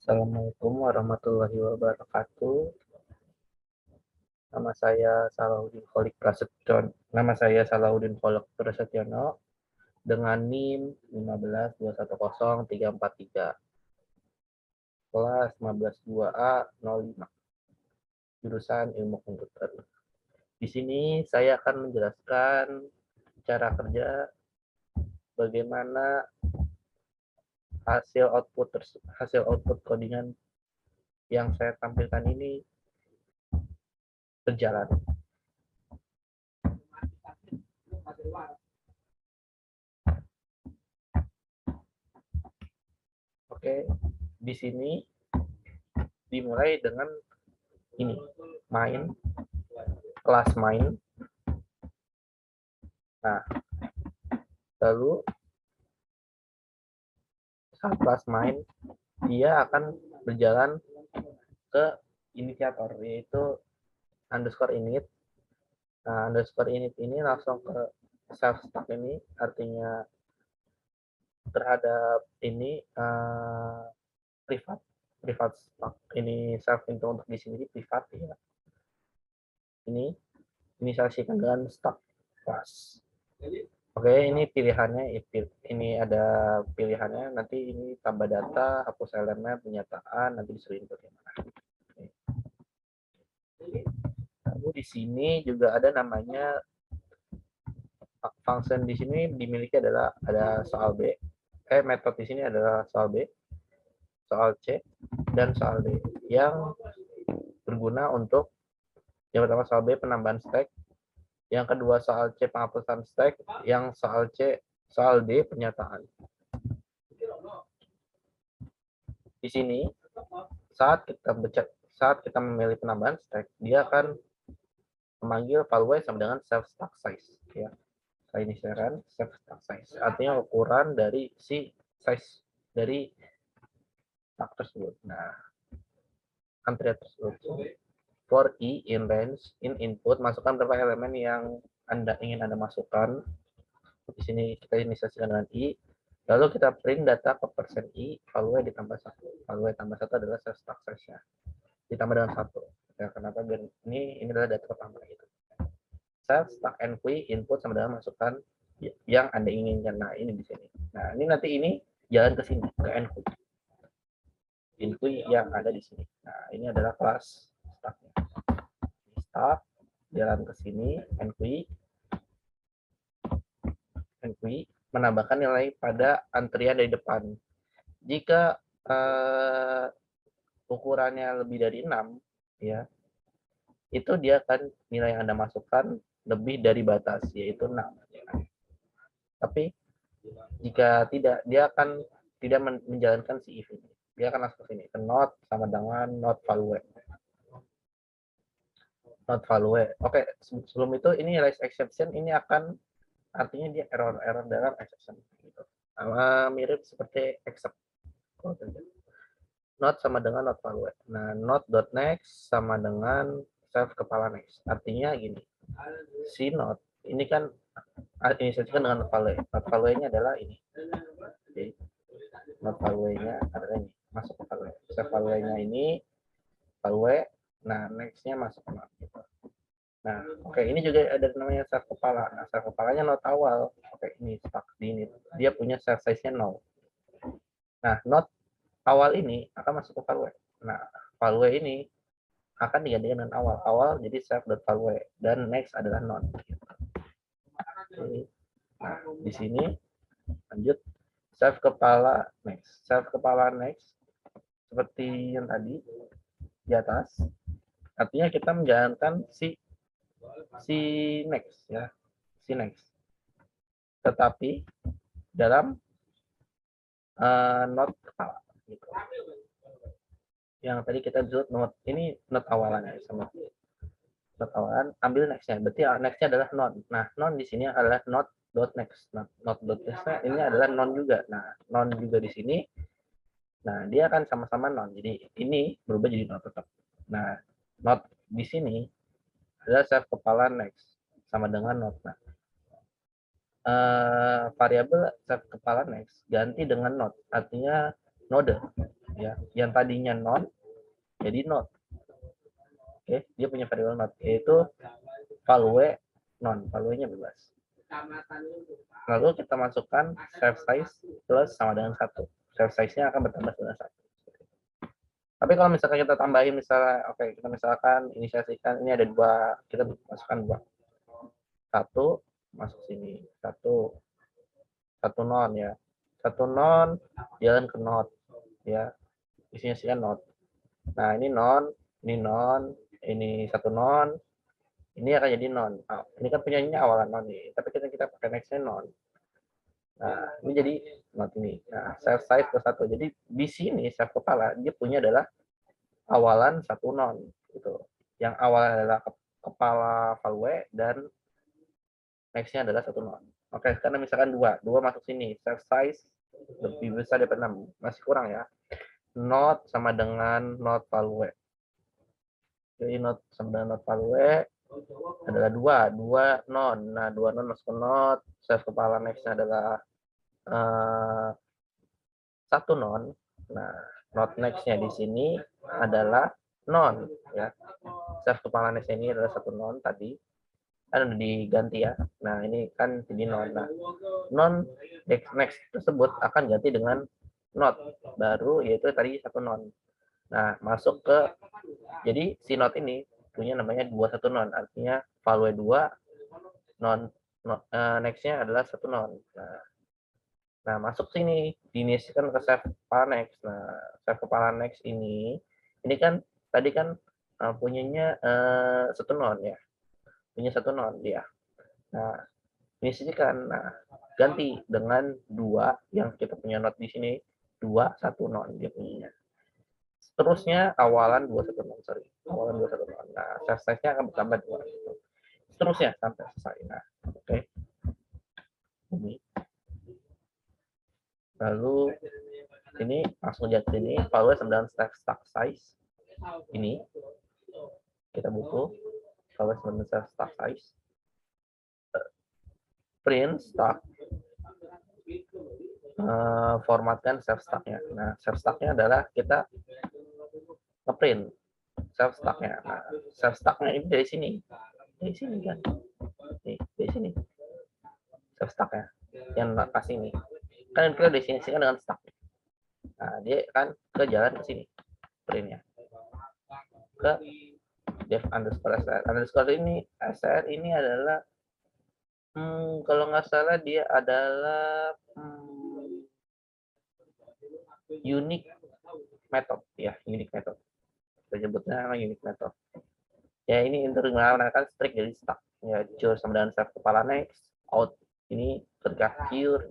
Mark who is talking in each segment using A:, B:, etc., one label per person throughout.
A: Assalamualaikum warahmatullahi wabarakatuh. Nama saya Salahuddin Kholik Prasetyon. Nama saya Salahuddin Kholik Prasetyono dengan NIM 152100343. Kelas 152A 05. Jurusan Ilmu Komputer. Di sini saya akan menjelaskan cara kerja bagaimana hasil output codingan yang saya tampilkan ini berjalan. Oke, di sini dimulai dengan ini, kelas main. Nah, lalu saat kelas main, dia akan berjalan ke inisiator, yaitu underscore init. Nah, underscore init ini langsung ke self stack ini, artinya terhadap ini privat stack. Ini self untuk di sini privat ya. Ini inisiasikan dengan stack class. Oke, ini pilihannya, ini ada pilihannya, nanti ini tambah data, hapus elemen, penyataan, nanti disuruh input yang mana. Lalu di sini juga ada namanya function. Di sini dimiliki adalah ada soal B. Metode di sini adalah soal B, soal C, dan soal D yang berguna untuk yang pertama soal B penambahan stack, yang kedua soal C penghapusan stack, yang soal C soal D penyataan. Di sini saat kita memilih penambahan stack, dia akan memanggil value sama dengan self stack size ya. Saya inisialkan self stack size, artinya ukuran dari si size dari stack tersebut. Nah, antrian tersebut. For i in range in input, masukkan berapa elemen yang ingin Anda masukkan. Di sini kita inisiasikan dengan i. Lalu kita print data ke persen i, value ditambah 1. Value tambah 1 adalah self stack size-nya. Ditambah dengan 1. Ya, kenapa? Biar ini adalah data pertama itu. Self stack enqueue input sama dengan masukkan yang Anda inginkan. Nah, ini di sini. Nah, ini nanti ini jalan ke sini ke enqueue. Enqueue yang ada di sini. Nah, ini adalah kelas stack-nya. Stack jalan ke sini, enqueue menambahkan nilai pada antrian dari depan. Jika ukurannya lebih dari 6 ya, itu dia akan nilai yang Anda masukkan lebih dari batas, yaitu 6. Tapi jika tidak, dia akan tidak menjalankan si if ini. Dia akan langsung ke sini, ke not sama dengan not value. Not value. Oke, sebelum itu ini raise exception ini akan artinya dia error dalam exception gitu. Mirip seperti except. Not sama dengan not value. Nah, not.next sama dengan self kepala next. Artinya gini. Si not ini kan inisiasikan dengan not value. Not value-nya adalah ini. Jadi, not value-nya adalah ini. Masuk ke value. Self value-nya ini value. Nah, next-nya masuk ke not gitu. Nah, oke, ini juga ada namanya self kepala. Nah, self kepalanya not awal. Oke, ini stuck di ini. Dia punya self size-nya 0. Nah, not awal ini akan masuk ke value. Nah, value ini akan digantikan dengan awal. Awal jadi self.value dan next adalah non. Nah, di sini lanjut self kepala next. Self kepala next seperti yang tadi di atas. Artinya kita menjalankan si next ya, si next. Tetapi dalam not kepala gitu. Yang tadi kita sebut not ini not awalannya sama not awalan, ambil next-nya. Berarti next-nya adalah non. Nah, non di sini adalah not dot next. Nah, not dot next ini adalah non juga. Nah, non juga di sini. Nah, dia akan sama-sama non. Jadi ini berubah jadi not tetap. Nah, not di sini adalah self kepala next sama dengan not. Nah, variabel self kepala next ganti dengan not, artinya node ya. Yang tadinya non jadi not. Oke, dia punya variabel not yaitu value non, value-nya bebas. Lalu kita masukkan self size plus sama dengan 1. Self size-nya akan bertambah dengan 1. Tapi kalau misalkan kita tambahin misalnya, oke, kita misalkan inisiasikan ini ada 2, kita masukkan 2. 1 masuk sini, 1 non ya. 1 non jalan ke not ya. Inisiasikan not. Nah, ini non, ini 1 non, ini akan jadi non. Nah, ini kan punyanya awalan non nih, tapi kita pakai next-nya non. Nah, ini jadi not ini. Nah, self size plus 1. Jadi di sini self kepala dia punya adalah awalan 1 non gitu. Yang awalnya adalah kepala value dan next-nya adalah 1 non. Oke, karena misalkan 2 masuk sini, self size lebih besar daripada 6, masih kurang ya. Not sama dengan not value. Jadi not sama dengan not value adalah 2 non. Nah, 2 non masuk ke not, self kepala next-nya adalah 1 non. Nah, not next-nya di sini adalah non ya. Self kepala next ini adalah 1 non tadi. Kan udah diganti ya. Nah, ini kan jadi non. Nah, non next tersebut akan ganti dengan not baru yaitu tadi 1 non. Nah, masuk ke jadi si not ini punya namanya 21 non. Artinya value 2 non, next-nya adalah 1 non. Nah, masuk sini, diinisikan ke self kepala next. Nah, self kepala next ini kan tadi kan punyanya 1 non ya. Punya 1 non dia. Nah, inisikan. Nah, ganti dengan 2 yang kita punya not di sini. 2, 1 non dia punya. Seterusnya awalan 21 non, sorry. Awalan 21 non. Nah, self size-nya akan bertambah 2. Seterusnya sampai selesai. Nah, oke. Ini. Lalu ini langsung lihat sini value sama dengan stack size ini kita butuh value sama dengan stack size print stack formatkan self stacknya. Nah, self stacknya adalah kita ngeprint self stacknya. Nah, self stacknya ini dari sini kan nih, dari sini self stacknya yang kasih ini kan kita definisikan dengan stack. Nah, dia kan ke jalan ke sini printnya ke dev underscore str. Underscore ini str ini adalah kalau nggak salah dia adalah unique method ya, unique method. Kita sebutnya unique method. Ya, ini untuk menggunakan strict dari stack. Ya, cure sama dengan self kepala next, out ini ketika cure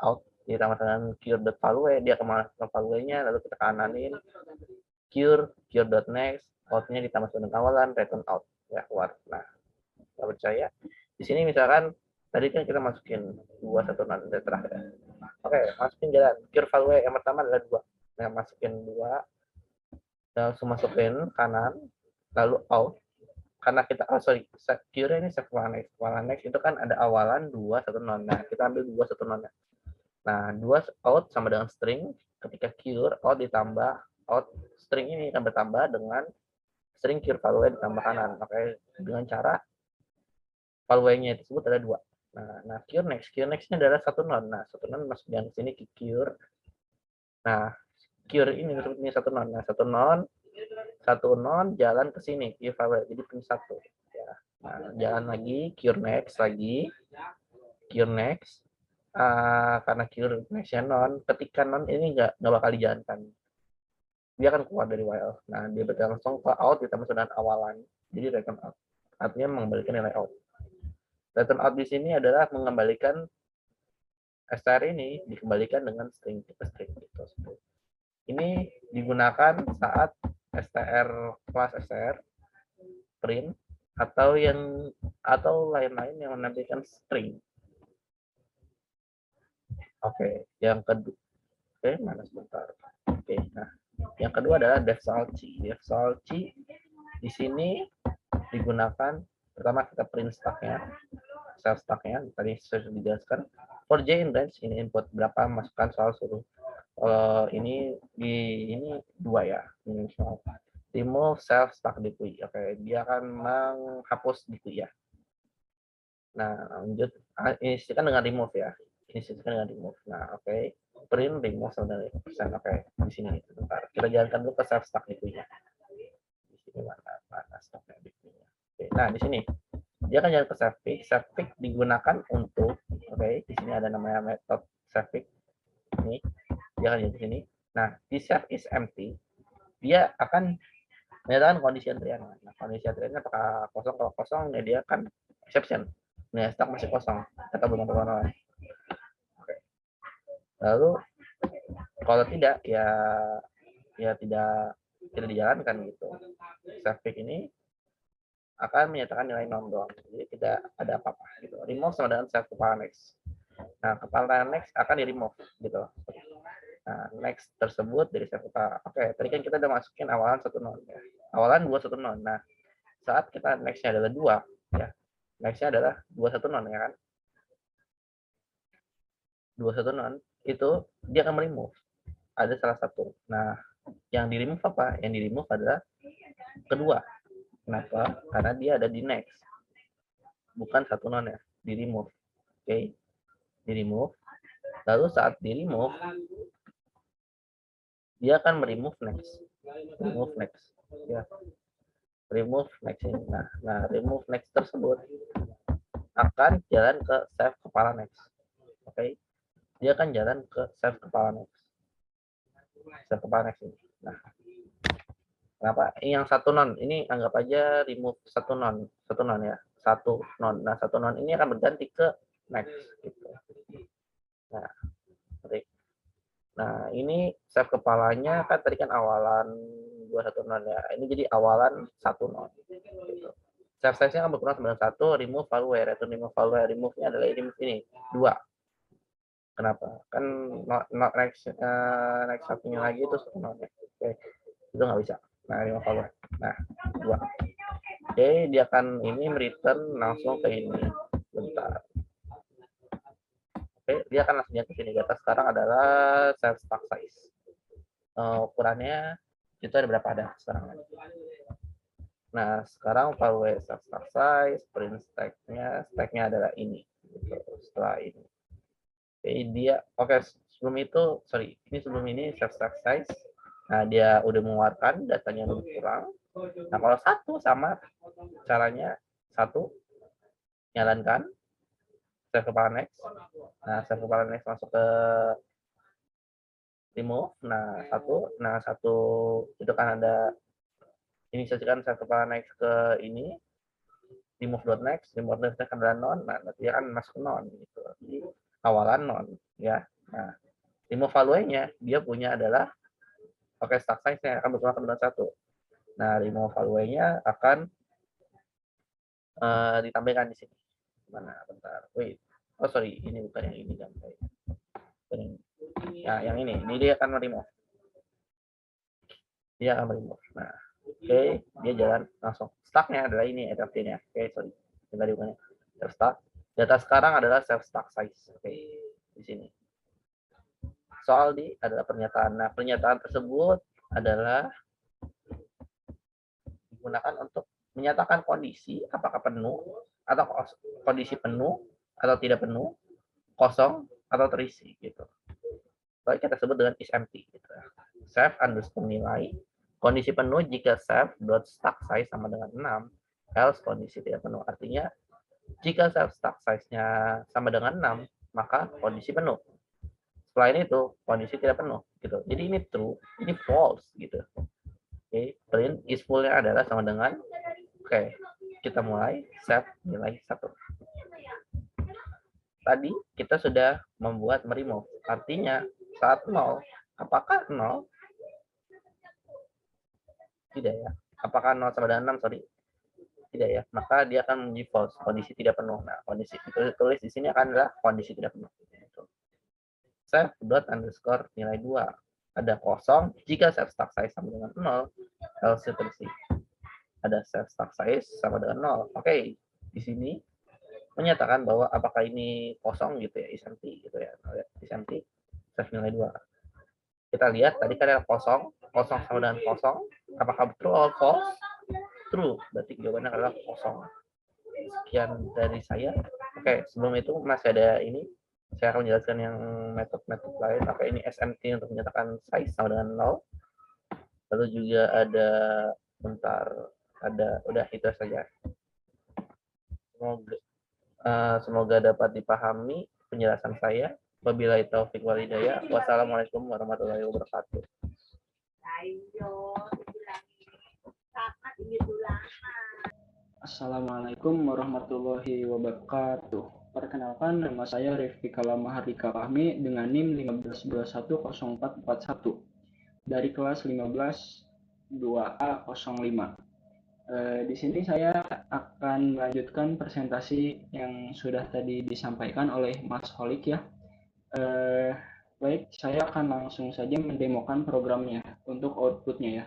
A: out ditambah dengan cure.value, dia kemana value-nya, lalu kita kananin cure.next, out-nya ditambah dengan awalan, return out ya, keluar. Nah, kita percaya di sini misalkan tadi kan kita masukin 2 1 non terakhir. Oke, masukin jalan cure value yang pertama adalah 2. Nah, masukin 2 langsung masukin kanan lalu out karena kita cure ini kepala next itu kan ada awalan 2 1 non. Nah, kita ambil 2 1 non. Nah, 2 out sama dengan string ketika cure out ditambah out string ini akan bertambah dengan string cure value ditambah kanan. Oke, dengan cara value-nya tersebut ada 2. Nah, cure next-nya adalah 1 non. Nah, 1 non masuk di sini ke cure. Nah, cure ini disebutnya 1 non. Nah, 1 non jalan ke sini cure value jadi punya 1 ya. Nah, jalan lagi cure next karena cure next non, ketika non ini nggak bakal dijalankan, dia akan keluar dari while. Nah, dia langsung ke out ditambah dengan awalan, jadi return out, artinya mengembalikan nilai out. Return out di sini adalah mengembalikan str ini dikembalikan dengan string gitu. Ini digunakan saat kelas str print atau lain-lain yang menampilkan string. Oke, yang kedua, mana sebentar. Oke, nah, yang kedua adalah devsalci. Devsalci di sini digunakan pertama kita print stacknya, self stacknya tadi sudah dijelaskan. For j in range ini input berapa, masukkan soal suruh Kalau ini ini 2 ya. Remove self stuck DQI. Oke, dia akan menghapus DQI ya. Nah, lanjut. Isikan dengan remove ya. Isikan dengan remove. Nah, oke. Print remove sama dengan persen. Oke, di sini. Bentar. Kita jalankan dulu ke self stuck DQI-nya. Di sini mana stoknya DQI-nya. Oke, nah di sini dia akan jalan ke save pick. Save pick digunakan untuk di sini ada namanya metode save pick. Ini dia akan di sini. Nah, di save is empty, dia akan menyatakan kondisi antrian. Nah, kondisi antriannya apakah kosong? Kalau kosong, ya dia akan exception. Nah, stok masih kosong. Kata belum terlalu. Oke. Lalu kalau tidak, ya tidak dijalankan gitu. Save pick ini akan menyatakan nilai non doang. Jadi tidak ada apa-apa gitu. Remove sama dengan save kepala next. Nah, kepala next akan di remove gitu. Nah, next tersebut dari save kepala. Oke, tadi kan kita udah masukin awalan 1 non ya. Awalan 2 1 non. Nah, saat kita next-nya adalah 2 ya. Next-nya adalah 2 1 non ya kan. 2 1 non itu dia akan remove. Ada salah satu. Nah, yang di remove apa? Yang di remove adalah kedua. Kenapa? Karena dia ada di next. Bukan 1 non ya, di remove. Oke. Di remove. Lalu saat di remove dia akan remove next. Remove next. Ya. Remove next ini. Nah, remove next tersebut akan jalan ke save kepala next. Oke. Dia akan jalan ke save kepala next. Save kepala next ini. Nah, kenapa? Yang 1 non ini anggap aja remove 1 non ya. 1 non. Nah, 1 non ini akan berganti ke next gitu. Nah, nah, ini save kepalanya kan tadi kan awalan 21 non ya. Ini jadi awalan 1 non. Gitu. Save size-nya kan berkurang 91, remove value, return remove value. Remove-nya adalah remove ini, 2. Kenapa? Kan not next satunya lagi itu 1 non ya. Oke. Itu nggak bisa. Nah, remove value. Nah, 2. Oke, dia akan ini return langsung ke ini. Bentar. Oke, dia akan langsung ke sini. Data sekarang adalah self stack size. Ukurannya itu ada berapa ada sekarang. Nah, sekarang value self stack size, print stack-nya adalah ini. Gitu. Setelah ini. Oke, sebelum itu, sebelum ini self stack size. Nah, dia udah mengeluarkan datanya lebih kurang. Nah, kalau 1 sama caranya 1 jalankan save kepala next. Nah, save kepala next masuk ke remove. Nah, 1 itu kan ada ini sajikan save kepala next ke ini remove.next kan adalah non. Nah, nanti akan masuk non gitu. Jadi awalan non ya. Nah, remove value-nya dia punya adalah stack size-nya akan berkurang dengan 1. Nah, remove value-nya akan ditampilkan di sini. Mana? Bentar. Wait. Oh, sorry, ini bukan yang ini kan. Nah, yang ini dia akan remove. Dia akan remove. Nah, oke, dia jalan langsung. Stack-nya adalah ini adaptive-nya. Oke, sorry. Tadi bukannya self stack. Data sekarang adalah self stack size. Oke, di sini. Soal di adalah pernyataan. Nah, pernyataan tersebut adalah digunakan untuk menyatakan kondisi apakah penuh atau kondisi penuh atau tidak penuh, kosong atau terisi gitu. Baik kita sebut dengan is empty gitu. Save underscore nilai kondisi penuh jika save dot stack size sama dengan 6, else kondisi tidak penuh. Artinya jika save stack size-nya sama dengan 6, maka kondisi penuh. Selain itu kondisi tidak penuh gitu. Jadi ini true, ini false gitu. Oke, print is full-nya adalah sama dengan kita mulai save nilai 1. Tadi kita sudah membuat remove. Artinya saat 0, apakah 0? Tidak ya. Apakah 0 sama dengan 6? Sorry. Tidak ya. Maka dia akan menjadi false. Kondisi tidak penuh. Nah, kondisi ditulis di sini akan adalah kondisi tidak penuh. Save dot underscore nilai 2. Ada kosong jika save stack size sama dengan 0, else terisi. Ada save stack size sama dengan 0. Oke, di sini menyatakan bahwa apakah ini kosong gitu ya, is empty gitu ya. Is empty, save nilai 2. kita lihat tadi kan ada kosong, kosong sama dengan kosong, apakah true or false? True, berarti jawabannya adalah kosong. Sekian dari saya. Oke, sebelum itu masih ada ini, saya akan menjelaskan yang metode-metode lain. Oke, ini SMT untuk menyatakan size sama dengan 0. Lalu juga ada, bentar, udah itu saja. Semoga dapat dipahami penjelasan saya. Wabillahi taufik wal hidayah. Wassalamualaikum warahmatullahi wabarakatuh.
B: Assalamualaikum warahmatullahi wabarakatuh. Perkenalkan, nama saya Rifki Kalamahardika Fahmi dengan NIM 15210441 dari kelas 15 2A05. Di sini saya akan melanjutkan presentasi yang sudah tadi disampaikan oleh Mas Holik ya. Baik, saya akan langsung saja mendemokan programnya untuk outputnya ya.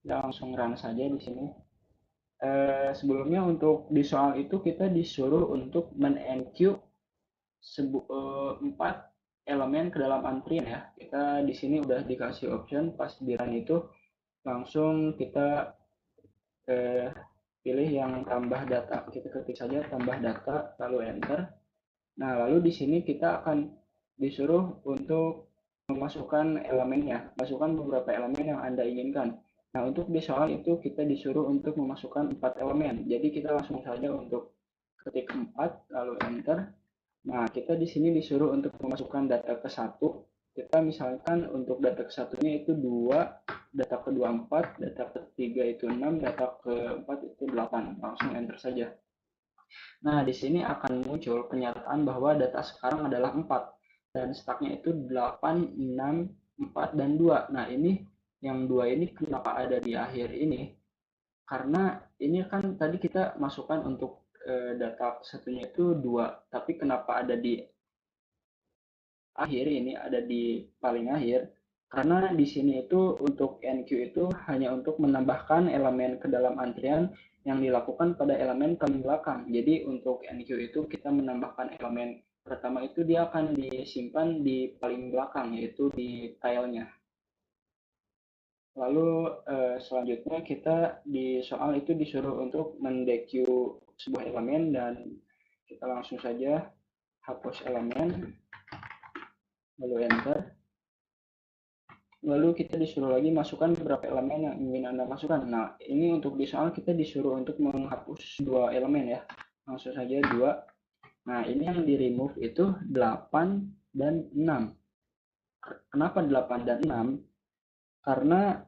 B: Kita langsung run saja di sini. Sebelumnya untuk di soal itu kita disuruh untuk men-enqueue 4 elemen ke dalam antrian ya. Kita di sini udah dikasih option pas di run itu langsung kita pilih yang tambah data. Kita ketik saja tambah data lalu enter. Nah, lalu di sini kita akan disuruh untuk memasukkan elemennya, masukkan beberapa elemen yang Anda inginkan. Nah, untuk di soal itu kita disuruh untuk memasukkan 4 elemen. Jadi kita langsung saja untuk ketik 4 lalu enter. Nah, kita di sini disuruh untuk memasukkan data ke 1. Kita misalkan untuk data ke satunya itu 2, data kedua 4, data ketiga itu 6, data keempat itu 8. Langsung enter saja. Nah, di sini akan muncul pernyataan bahwa data sekarang adalah 4 dan start-nya itu 8, 6, 4 dan 2. Nah, ini yang 2 ini kenapa ada di akhir ini? Karena ini kan tadi kita masukkan untuk data satunya itu 2, tapi kenapa ada di akhir ini, ada di paling akhir? Karena di sini itu untuk NQ itu hanya untuk menambahkan elemen ke dalam antrian yang dilakukan pada elemen paling belakang. Jadi untuk NQ itu kita menambahkan elemen pertama itu dia akan disimpan di paling belakang, yaitu di tilenya. Lalu selanjutnya kita di soal itu disuruh untuk mendeque sebuah elemen dan kita langsung saja hapus elemen, lalu enter. Lalu kita disuruh lagi masukkan beberapa elemen yang ingin Anda masukkan. Nah, ini untuk di soal kita disuruh untuk menghapus 2 elemen ya. Langsung saja 2. Nah, ini yang di remove itu 8 dan 6. Kenapa 8 dan 6? Karena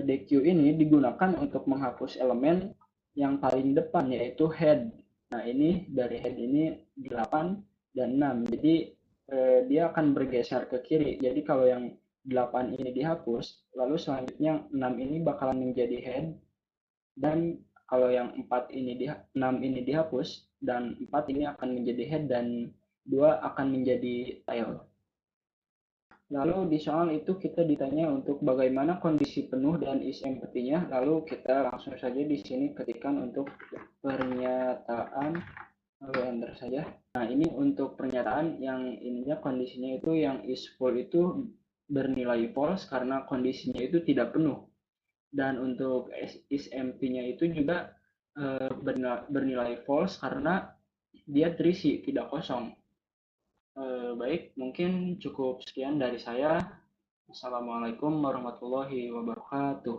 B: deque ini digunakan untuk menghapus elemen yang paling depan yaitu head. Nah, ini dari head ini 8 dan 6. Jadi dia akan bergeser ke kiri. Jadi kalau yang 8 ini dihapus, lalu selanjutnya 6 ini bakalan menjadi head, dan kalau yang 6 ini dihapus, dan 4 ini akan menjadi head, dan 2 akan menjadi tail. Lalu di soal itu kita ditanya untuk bagaimana kondisi penuh dan is empty-nya, lalu kita langsung saja di sini ketikkan untuk pernyataan, lalu enter saja. Nah, ini untuk pernyataan yang ininya kondisinya itu yang is full itu bernilai false karena kondisinya itu tidak penuh. Dan untuk is empty-nya itu juga bernilai false karena dia terisi, tidak kosong. Baik, mungkin cukup sekian dari saya. Assalamualaikum warahmatullahi wabarakatuh.